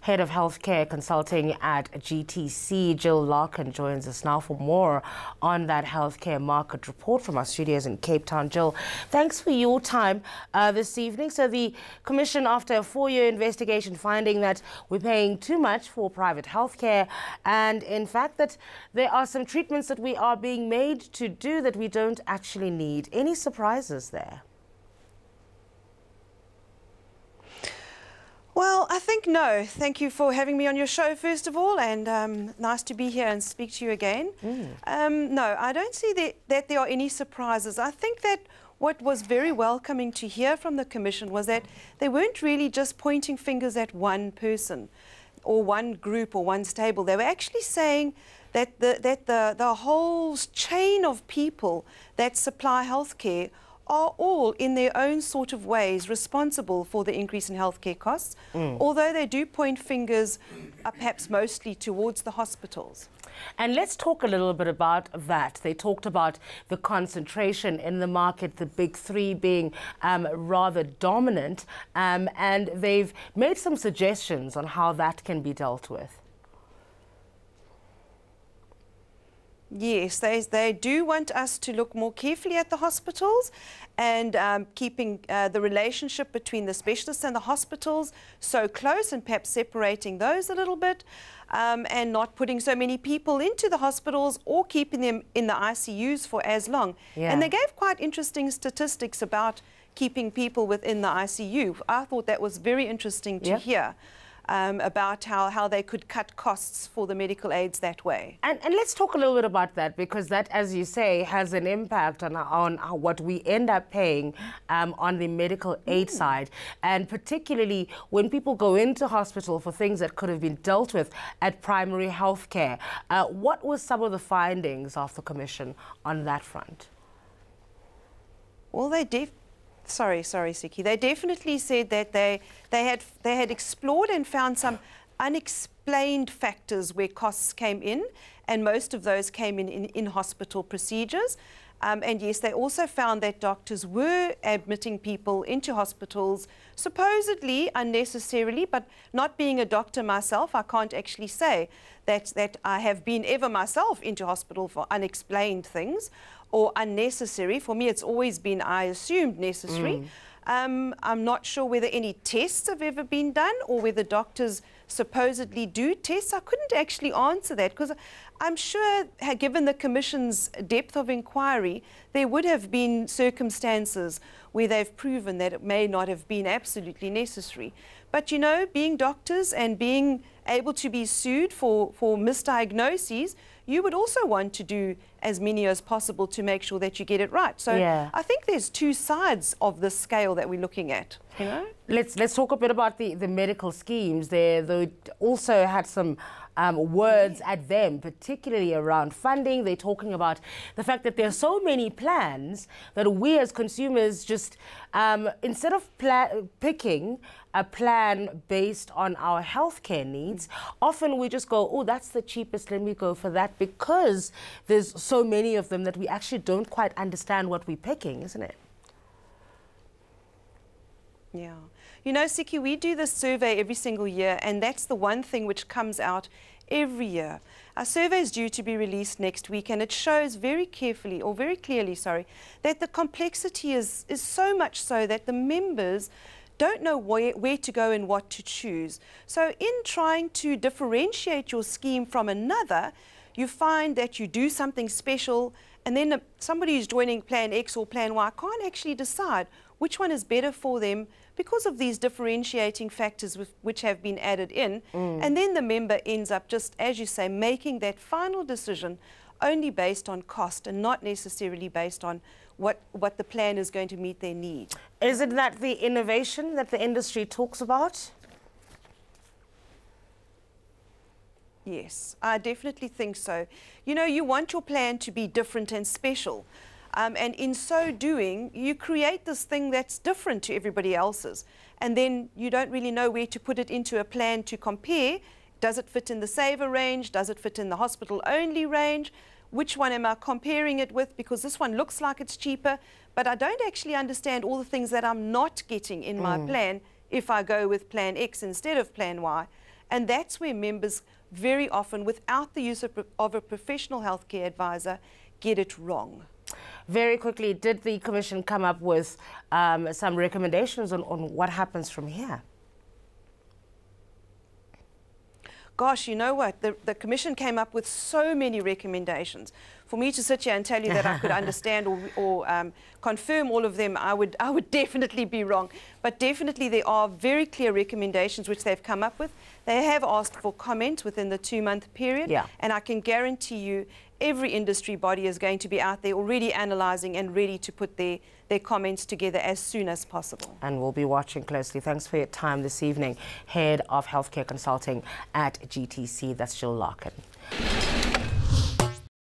Head of Healthcare Consulting at GTC. Jill Larkin joins us now for more on that healthcare market report from our studios in Cape Town. Jill, thanks for your time this evening. So the Commission, after a 4-year investigation, finding that we're paying too much for private healthcare, and in fact that there are some treatments that we are being made to do that we don't actually need. Any surprises there? Well, I think no. Thank you for having me on your show, first of all, and nice to be here and speak to you again. No, I don't see that there are any surprises. I think that what was very welcoming to hear from the Commission was that they weren't really just pointing fingers at one person or one group or one stable. They were actually saying that the whole chain of people that supply healthcare are all in their own sort of ways responsible for the increase in healthcare costs, although they do point fingers perhaps mostly towards the hospitals. And let's talk a little bit about that. They talked about the concentration in the market, the big three being rather dominant, and they've made some suggestions on how that can be dealt with. Yes, they do want us to look more carefully at the hospitals and keeping the relationship between the specialists and the hospitals so close and perhaps separating those a little bit and not putting so many people into the hospitals or keeping them in the ICUs for as long. Yeah. And they gave quite interesting statistics about keeping people within the ICU. I thought that was very interesting to hear. About how they could cut costs for the medical aids that way. And let's talk a little bit about that, because that, as you say, has an impact on what we end up paying on the medical aid side, and particularly when people go into hospital for things that could have been dealt with at primary health care. What were some of the findings of the Commission on that front? Well, Sorry, Siki. They definitely said that they had explored and found some unexplained factors where costs came in, and most of those came in hospital procedures. And yes, they also found that doctors were admitting people into hospitals supposedly unnecessarily, but not being a doctor myself, I can't actually say that I have been ever myself into hospital for unexplained things or unnecessary. For me, it's always been, I assumed, necessary. I'm not sure whether any tests have ever been done or whether doctors supposedly do tests. I couldn't actually answer that, because I'm sure, given the Commission's depth of inquiry, there would have been circumstances where they've proven that it may not have been absolutely necessary. But, you know, being doctors and being able to be sued for misdiagnoses, you would also want to do as many as possible to make sure that you get it right. So I think there's two sides of the scale that we're looking at. You know? Let's talk a bit about the medical schemes there. They also had some words at them, particularly around funding. They're talking about the fact that there are so many plans that we as consumers just, instead of picking a plan based on our healthcare needs, often we just go, oh, that's the cheapest, let me go for that, because there's so many of them that we actually don't quite understand what we're picking, isn't it? Yeah. You know, Siki, we do this survey every single year, and that's the one thing which comes out every year. Our survey is due to be released next week, and it shows very carefully, or very clearly, sorry, that the complexity is so much so that the members don't know where to go and what to choose. So in trying to differentiate your scheme from another, you find that you do something special, and then somebody who's joining Plan X or Plan Y can't actually decide which one is better for them because of these differentiating factors which have been added in. And then the member ends up, just as you say, making that final decision only based on cost and not necessarily based on what the plan is going to meet their need. Isn't that the innovation that the industry talks about? Yes, I definitely think so. You know, you want your plan to be different and special. And in so doing, you create this thing that's different to everybody else's. And then you don't really know where to put it into a plan to compare. Does it fit in the saver range? Does it fit in the hospital-only range? Which one am I comparing it with? Because this one looks like it's cheaper, but I don't actually understand all the things that I'm not getting in my plan if I go with Plan X instead of Plan Y. And that's where members very often, without the use of a professional healthcare advisor, get it wrong. Very quickly, did the Commission come up with some recommendations on what happens from here? Gosh, you know what? The Commission came up with so many recommendations. For me to sit here and tell you that I could understand or confirm all of them, I would definitely be wrong. But definitely there are very clear recommendations which they've come up with. They have asked for comment within the 2-month period. Yeah. And I can guarantee you every industry body is going to be out there already analysing and ready to put their comments together as soon as possible. And we'll be watching closely. Thanks for your time this evening. Head of Healthcare Consulting at GTC, that's Jill Larkin.